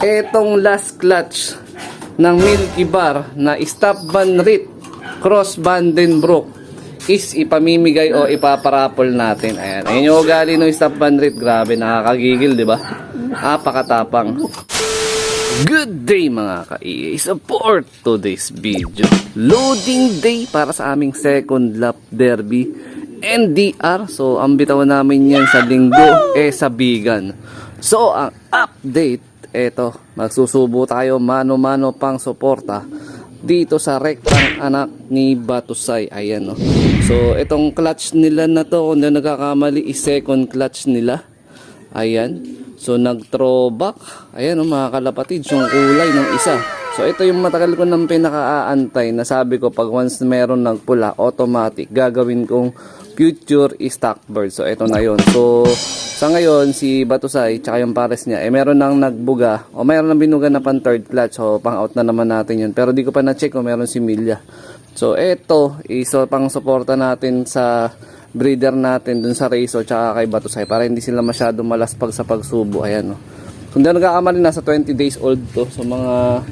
Etong last clutch ng Milky Bar na Stop Van Rit Cross Vandenbroek is ipamimigay o ipaparapol natin. Ayan. Ayun yung ugali ng Stop Van Rit. Grabe, nakakagigil, di ba? Napakatapang. Good day mga ka-EA. Support today's video. Loading day para sa aming second lap derby NDR. So, ang bitawan namin yan sa linggo sa Bigan. So, ang update, eto, magsusubo tayo mano-mano pang suporta dito sa rektang anak ni Batusay. Ayan, no. So, itong clutch nila na to, kung na nagkakamali, is second clutch nila. Ayan. So, nag-throwback. Ayan, no, mga kalapatids, yung kulay ng isa. So, ito yung matagal ko nang pinaka-aantay na sabi ko, pag once meron nagpula, automatic, gagawin kong future stock bird. So, ito na yun. So, sa ngayon, si Batusay, tsaka yung pares niya, meron nang nagbuga, o meron nang binuga na pang third clutch. So, pang out na naman natin yun. Pero di ko pa na-check kung meron si Milya. So, ito, pang suporta natin sa breeder natin dun sa Raiso, tsaka kay Batusay, para hindi sila masyado malaspag sa pagsubo. Ayan, no. Kung di nagkakamali, nasa 20 days old to. So, mga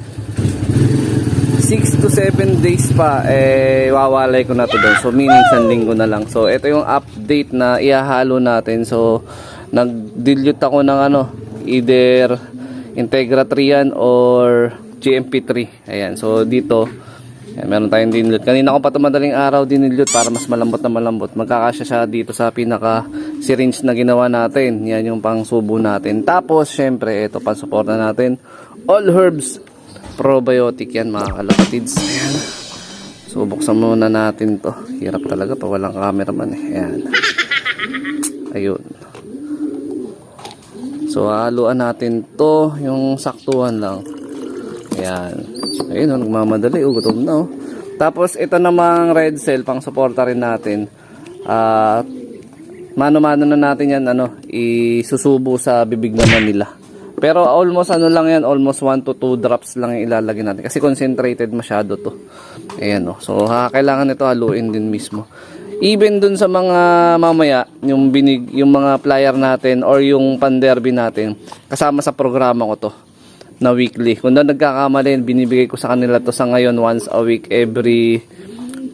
6 to 7 days pa, wawalay ko na to doon. So, meaning isang linggo na lang. So, ito yung update na ihahalo natin. So, nag-dilute ako ng either Integra 3 yan or GMP3. Ayan. So, dito, meron tayong dinilute. Kanina ko pa ito madaling araw dinilute para mas malambot na malambot. Magkakasya siya dito sa pinaka syringe na ginawa natin. Yan yung pang subo natin. Tapos, syempre, ito pang suporta natin. All Herbs Probiotic yan mga kalapatids. Ayan. So, buksan muna natin to. Hirap talaga pa walang cameraman. Ayan. Ayun. So, haluan natin to. Yung saktuhan lang. Ayan. Ayun, nagmamadali. Gutom na. Tapos, ito namang red cell. Pang suporta rin natin. Mano-mano na natin yan. Isusubo sa bibig naman nila. Pero almost lang yan, almost 1 to 2 drops lang yung ilalagay natin kasi concentrated masyado to. Ayan, no. So kailangan ito haluin din mismo. Even dun sa mga mamaya, yung mga flyer natin or yung panderby natin, kasama sa programa ko to na weekly. Kung na nagkakamali, binibigay ko sa kanila to sa ngayon once a week, every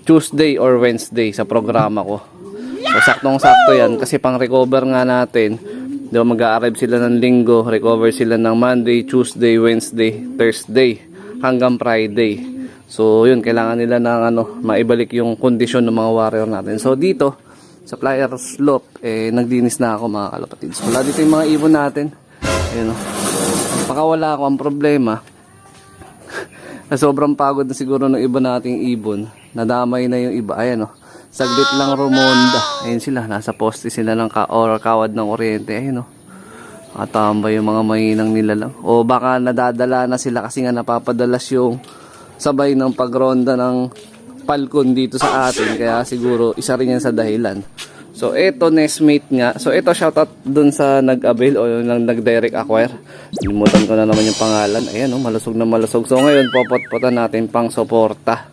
Tuesday or Wednesday sa programa ko. So saktong-sakto yan kasi pang recover nga natin. Diba, mag-a-arrive sila ng linggo, recover sila ng Monday, Tuesday, Wednesday, Thursday, hanggang Friday. So, yun, kailangan nila ng maibalik yung kondisyon ng mga warrior natin. So, dito, sa flyer slope, nagdinis na ako mga kalapatids. Wala dito yung mga ibon natin. Ayun, pakawala ako ang problema. Sobrang pagod na siguro ng iba nating ibon. Nadamay na yung iba. Ayan, saglit lang rumonda. Ayun sila, nasa poste sila ng kawad ng kuryente. Ayun, katambay yung mga mahinang nila lang. O baka nadadala na sila kasi nga napapadalas yung sabay ng pagronda ng palkon dito sa atin. Kaya siguro isa rin yan sa dahilan. So eto, nestmate nga. So eto, shoutout dun sa nag-avail o yung nag-direct acquire. Limutan ko na naman yung pangalan. Ayan, malusog na malusog. So ngayon, popot-potan natin pang suporta.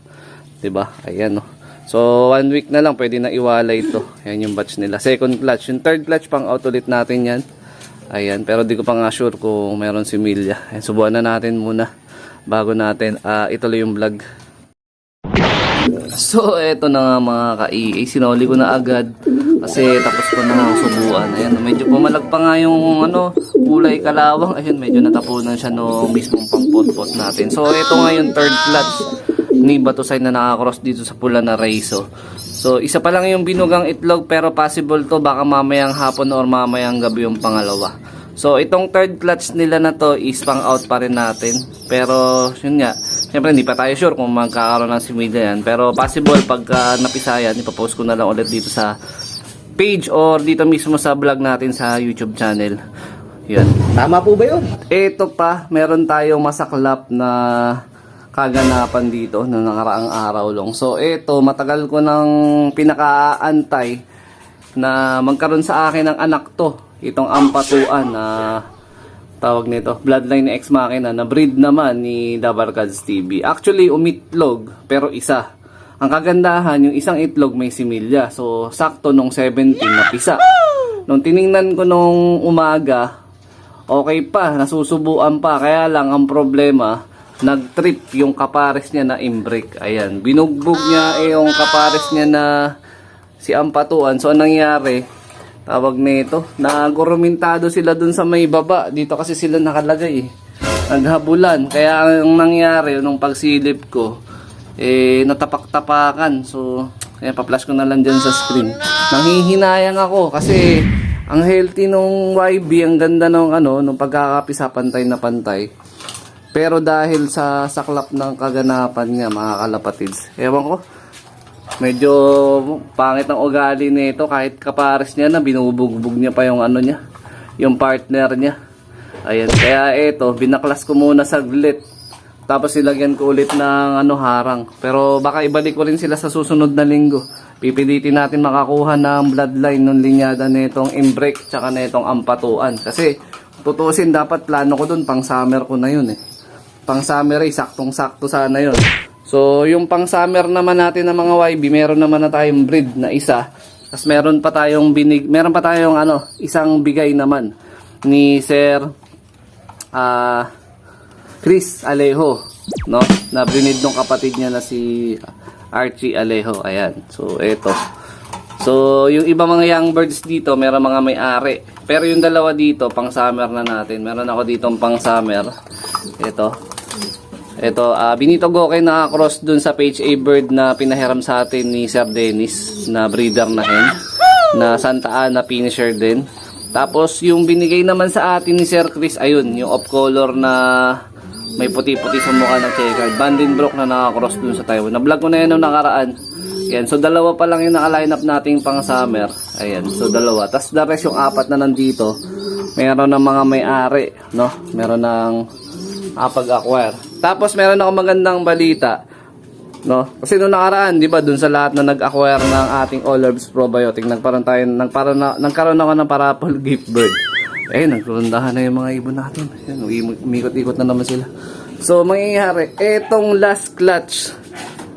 Diba? Ayan, So, 1 week na lang, pwede na iwalay ito. Ayan yung batch nila. Second clutch. Yung third clutch, pang out ulit natin yan. Ayan, pero di ko pa nga sure kung meron si Milya. Ayan, subuhan na natin muna bago natin ituloy yung vlog. So, eto na nga mga ka-EA. Sinuli ko na agad kasi tapos ko na subuan. Ayan, medyo pumalag pa nga yung kulay kalawang. Ayan, medyo natapunan siya no mismong pang-pot-pot natin. So, eto nga yung third clutch ni Batusay na nakakross dito sa pula na Raiso. So, isa pa lang yung binugang itlog pero possible to baka mamayang hapon or mamayang gabi yung pangalawa. So, itong third clutch nila na to is pang out pa rin natin. Pero, yun nga, syempre hindi pa tayo sure kung magkakaroon ng similya yan. Pero possible pagka napisayan, ipapost ko na lang ulit dito sa page or dito mismo sa vlog natin sa YouTube channel. Yun. Tama po ba yun? Ito pa, meron tayong masaklap na kaganapan dito noong nakaraang araw lang. So ito, matagal ko nang pinakaantay na magkaroon sa akin ng anak to. Itong ampatuan na tawag nito, Bloodline Ex Machina na breed naman ni Dabarkads TV. Actually, umitlog pero isa. Ang kagandahan, yung isang itlog may similya. So sakto nung 17 napisa. Nung tiningnan ko nung umaga, okay pa, nasusubuan pa. Kaya lang ang problema, nag-trip yung kapares niya na imbrake. Ayan, binugbog niya yung kapares niya na si Ampatuan. So anong nangyari, tawag nito, nagurumintado sila dun sa may baba. Dito kasi sila nakalagay eh. Naghabulan. Kaya ang nangyari nung pagsilip ko, natapak-tapakan. So kaya pa-flash ko na lang dyan sa screen. Nanghihinayang ako kasi ang healthy nung YB, ang ganda nung nung pagkakapisa, pantay na pantay. Pero dahil sa saklap ng kaganapan niya, mga kalapatids, ewan ko, medyo pangit ang ugali nito. Kahit kapares niya na, binubugbog niya pa yung niya, yung partner niya. Ayan, kaya ito, binaklas ko muna saglit. Tapos ilagyan ko ulit ng harang. Pero baka ibalik ko rin sila sa susunod na linggo. Pipilitin natin makakuha ng bloodline ng linyada nitong imbrake tsaka nitong Ampatuan. Kasi tutusin, dapat plano ko dun, pang summer ko na yun eh. Pang summer eh, saktong-sakto sana yun. So yung pang summer naman natin ng mga YB, meron naman na tayong breed na isa. Tapos meron pa tayong isang bigay naman ni Sir Chris Alejo, no? Na binid ng kapatid niya na si Archie Alejo. Ayan. So eto. So yung iba mga young birds dito, meron mga may-ari. Pero yung dalawa dito, pang summer na natin. Meron ako dito pang summer. Ito. Benito Gokey naka-cross dun sa Page A bird na pinahiram sa atin ni Sir Dennis na breeder na hen, na Santa Ana finisher din. Tapos yung binigay naman sa atin ni Sir Chris, ayun, yung off color na may puti-puti sa mukha ng checkered Vandenbroek na naka-cross dun sa Taiwan. Na-vlog ko na yan nung nakaraan. Ayan, so dalawa pa lang yung naka-line up nating pang summer. Ayan, so dalawa. Tapos the rest yung apat na nandito, meron ng mga may-ari, no? Meron ng pag-acquire. Tapos meron ako magandang balita, no? Kasi nung nakaraan, 'di ba, dun sa lahat na nag-acquire ng ating All Herbs Probiotic, nagkaroon ako ng parapol gift bird. Nagkurundahan na yung mga ibon natin. Ayan, umikot-ikot na naman sila. So mangyayari, etong last clutch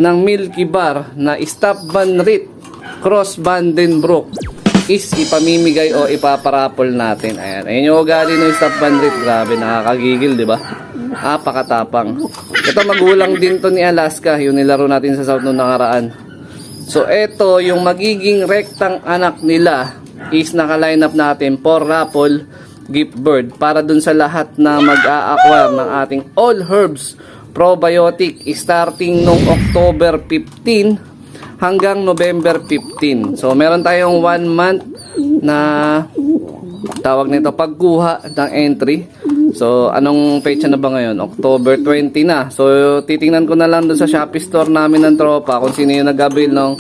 ng Milky Bar na Stop Van Rit Cross Vandenbroek is ipamimigay o ipaparapol natin. Ayan, ayun yung ugali ng Stop Van Rit. Grabe, nakakagigil, 'di ba? Pakatapang. Ito magulang din to ni Alaska, yung nilaro natin sa South noong nakaraan. So ito yung magiging rektang anak nila is naka-line up natin for raffle gift bird para dun sa lahat na mag-a-acquire ng ating All Herbs Probiotic starting nung October 15 hanggang November 15. So meron tayong 1 month na tawag nito pagkuha ng entry. So anong petsa na ba ngayon? October 20 na. So titingnan ko na lang doon sa Shopee store namin ng tropa kung sino yung nag-avail ng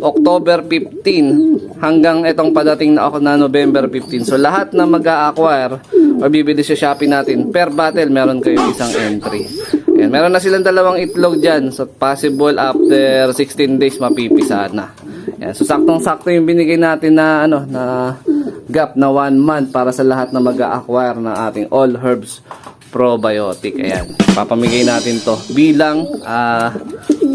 October 15 hanggang itong padating na November 15. So lahat na mag-a-acquire o bibili sa Shopee natin, per battle meron kayong isang entry. Ayan, meron na silang dalawang itlog dyan. So possible after 16 days mapipisa na. Ayan, so saktong-sakto yung binigay natin na na gap na 1 month para sa lahat na mag-a-acquire ng ating All Herbs Probiotic. Ayan, papamigay natin to bilang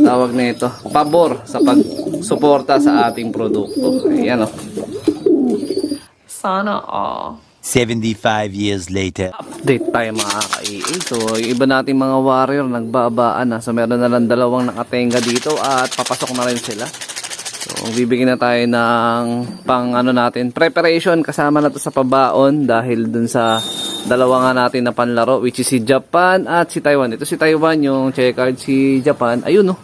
tawag na ito, pabor sa pagsuporta sa ating produkto. Ayan, sana 75 years later. Update tayo mga ka-EA. So yung iba nating mga warrior nagbabaan na. So meron na lang dalawang nakatenga dito at papasok na rin sila. So bibigyan na tayo ng pang natin preparation, kasama na to sa pabaon dahil dun sa dalawa nga natin na panlaro, which is si Japan at si Taiwan. Ito si Taiwan, yung checkered, si Japan ayun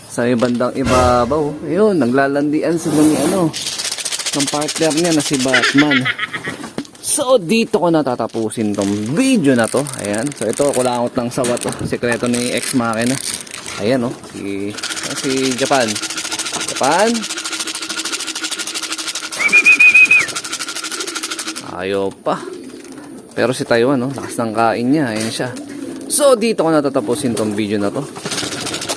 sa bandang ibabaw. Ayun, naglalandian sila ni ng partner niya na si Batman. So dito ko natatapusin tong video na to. Ayan, so ito kulangot ng sawa to, sekreto ni Ex Machina. Ayan si Japan. Ayaw pa. Pero si Taiwan, lakas ng kain niya. Ayan siya. So, dito ko natatapusin tong video na to.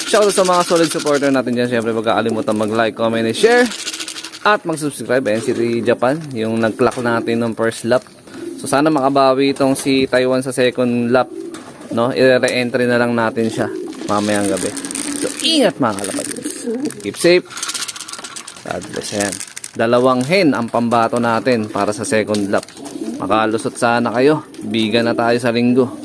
Shoutout sa mga solid supporter natin dyan. Siyempre, huwag kakalimutan mag-like, comment, and share. At mag-subscribe. Ayan si Japan, yung nag-clock natin ng first lap. So, sana makabawi itong si Taiwan sa second lap. I-re-entry na lang natin siya mamayang gabi. So, ingat mga kalapagos. Keep safe. God bless. Ayan. 2 hen ang pambato natin para sa second lap. Makalusot sana kayo. Biga na tayo sa linggo.